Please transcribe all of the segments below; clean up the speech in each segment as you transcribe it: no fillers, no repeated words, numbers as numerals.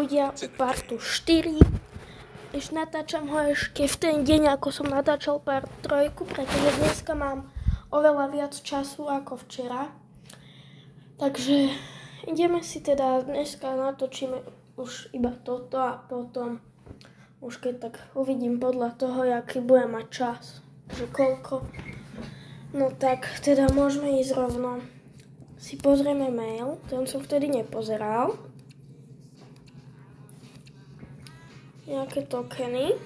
ľudia, partu 4. Ešte natáčam ho ešte v ten deň, ako som natáčal part 3, pretože dneska mám oveľa viac času ako včera. Takže ideme si teda, dneska natočíme už iba toto a potom už keď tak uvidím podľa toho, aký budem mať čas, že koľko. No tak teda môžeme ísť rovno. Si pozrieme mail, ten som vtedy nepozeral. Nejaké tokeny.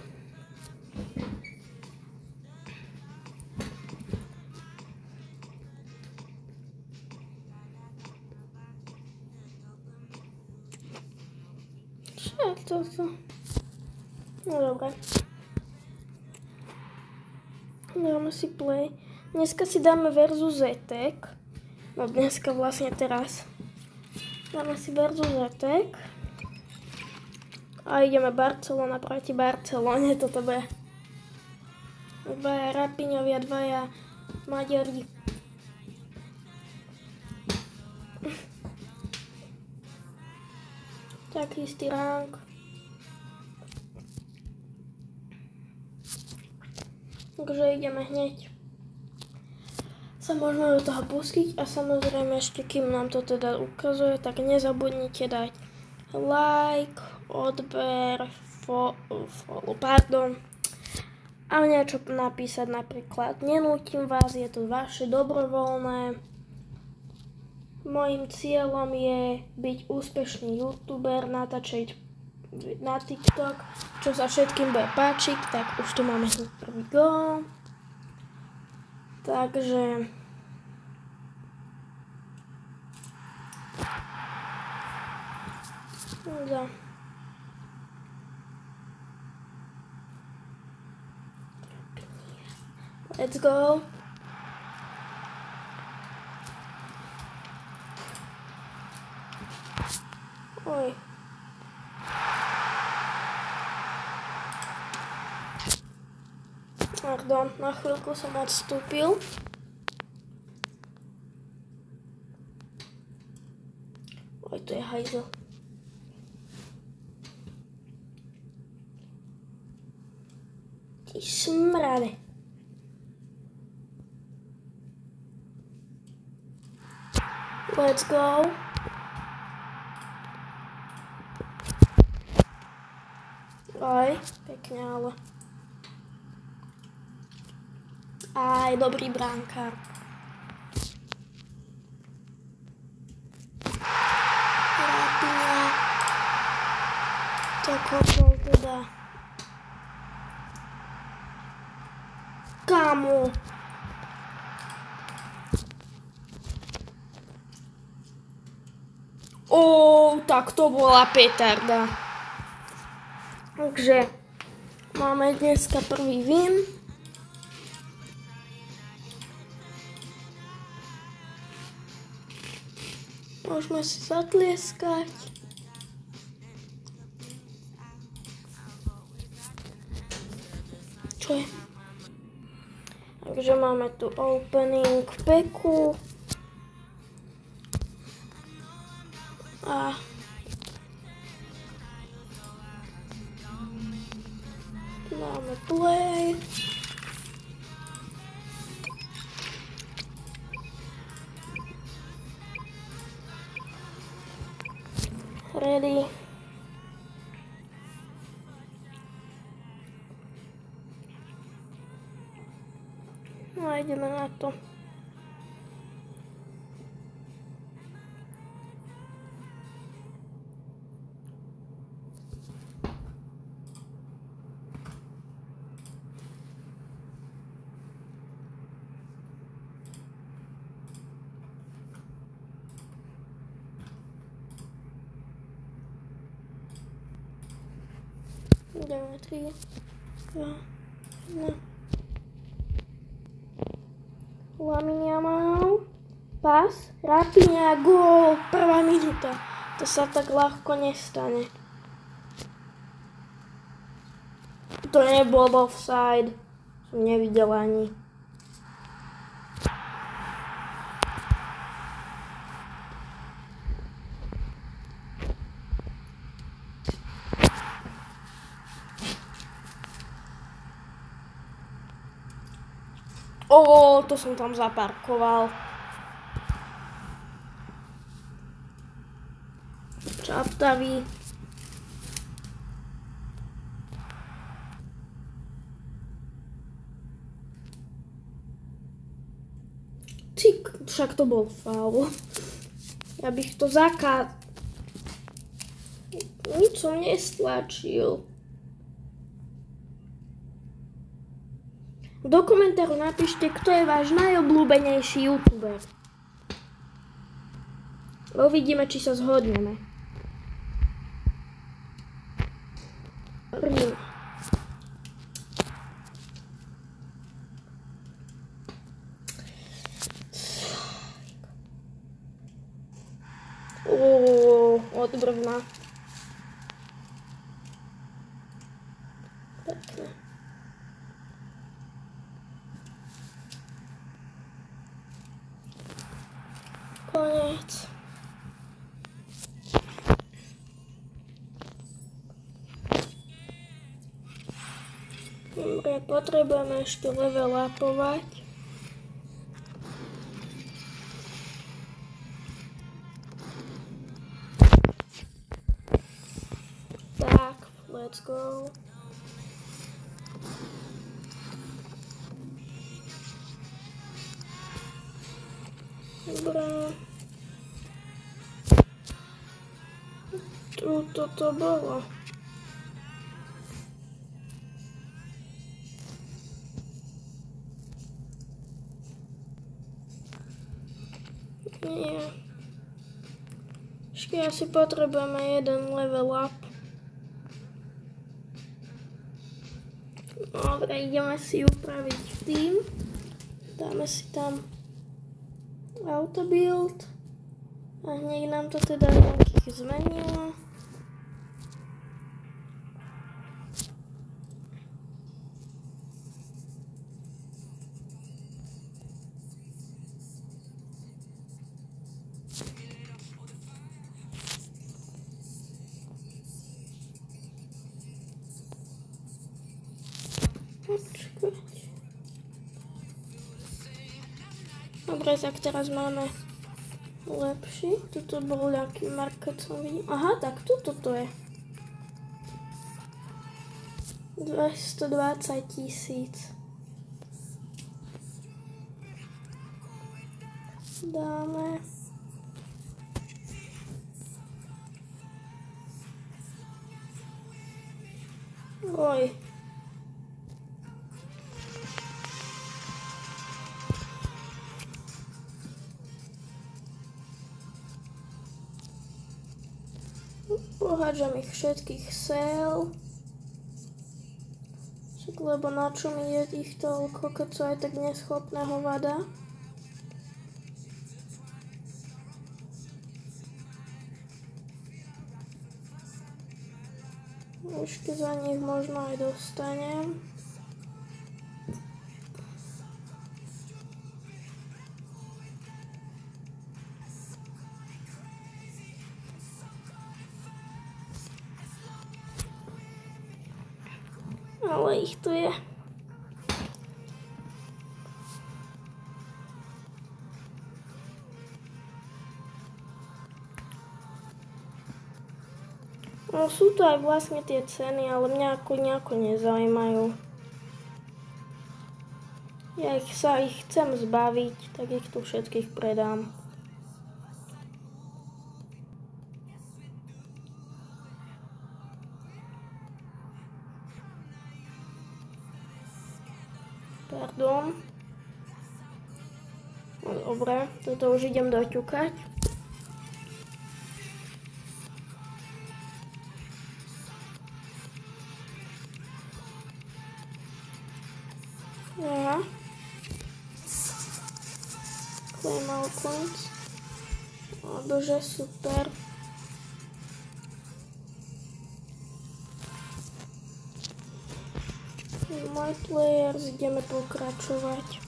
Čo je toto? No dobre. Dáme si play. Dneska si dáme versus Zetek. No dneska vlastne teraz. Dáme si versus Zetek. A ideme Barcelona proti Barcelone, toto bude. Dvaja Rapiňovia, dvaja Maďari. Taký istý rank. Takže ideme hneď. Sa môžeme do toho pustiť a samozrejme ešte kým nám to teda ukazuje, tak nezabudnite dať like, odber, a niečo napísať napríklad. Nenútim vás, je to vaše dobrovoľné. Mojím cieľom je byť úspešný youtuber, natáčať na TikTok, čo sa všetkým bude páčiť, tak už tu máme prvý gól. Takže let's go. Oj. Pardon, na chvíľku som odstúpil. Oj, to je hajzel. Ty smrade. Let's go. Aj, pekne, ale. Aj, dobrý brankár. Rapiňa. To kopol teda. Kamu. Tak to bola petarda. Takže máme dneska prvý win. Môžeme si zatlieskať. Čo je? Takže máme tu opening packu. A dáme play. Ready. No a ideme na to. Ideme 3, 2, 1. Lamine Yamal. Pas. Rapiňa. Gól. Prvá minúta. To sa tak ľahko nestane. To nebol offside. Som nevidel ani. To som tam zaparkoval. Čaptavý. Však to bol faul. Ja bych to Nič som nestlačil. Do komentáru napíšte, kto je váš najobľúbenejší youtuber. Uvidíme, či sa zhodneme. Od brvna. Pekne. Koniec. Dobre, potrebujeme ešte level upovať. Tak, let's go. Dobre. Tuto to bolo. Nie. Ešte asi potrebujeme jeden level up. Dobre, ideme si upraviť tým. Dáme si tam auto build. A hneď nám to teda nejakých zmenilo. Dobre, tak teraz máme lepší. Toto bol nejaký market, som videl. Aha, tak toto to je. 220 000. Dáme. Oj. Pohádžam ich všetkých sel. Však lebo na čo mi je ich toľko, keď sú aj tak neschopné hovada. Ešte za nich možno aj dostanem. Ale ich tu je. No sú tu aj vlastne tie ceny, ale mňa nejako nezaujímajú. Ja sa ich chcem zbaviť, tak ich tu všetkých predám. Pardon. No, dobre, toto už idem doťukať. Aha. Claim all points. O bože, super. My players, ideme pokračovať.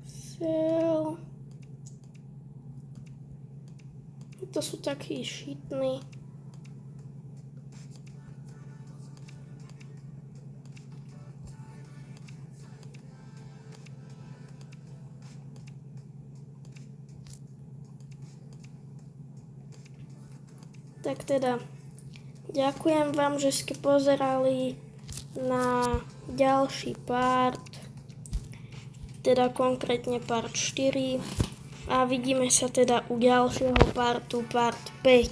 Sell. To sú takí šitní. Tak teda, ďakujem vám, že ste pozerali na ďalší part, teda konkrétne part 4 a vidíme sa teda u ďalšieho partu, part 5.